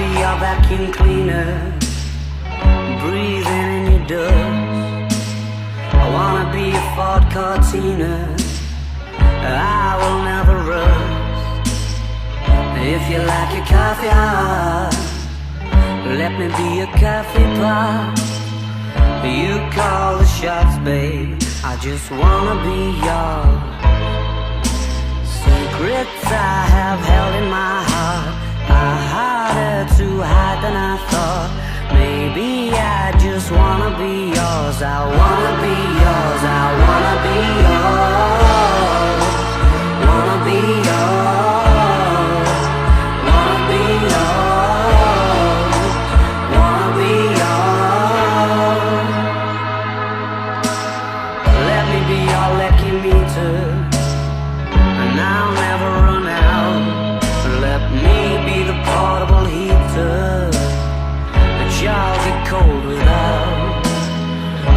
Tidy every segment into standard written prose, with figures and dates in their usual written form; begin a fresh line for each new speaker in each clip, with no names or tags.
be your vacuum cleaner, breathing in your dust. I wanna be a Ford Cortina, I will never rust. If you like your coffee hot, let me be a coffee pot. You call the shots, babe, I just wanna be yours. Secrets I have held in my heart are harder to hide than I thought. Maybe I just wanna be yours. I wanna be yours. I wanna be yours. Wanna be yours. Wanna be yours. Wanna be yours. Let me be your lucky meter, and I'll never run out. Let me be the portable heater that y'all get cold without.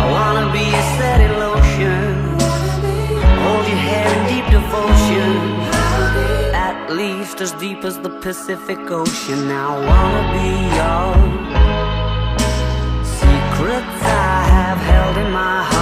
I wanna be a steady lotion, hold your hair in deep devotion, at least as deep as the Pacific Ocean. I wanna be yours. Secrets I have held in my heart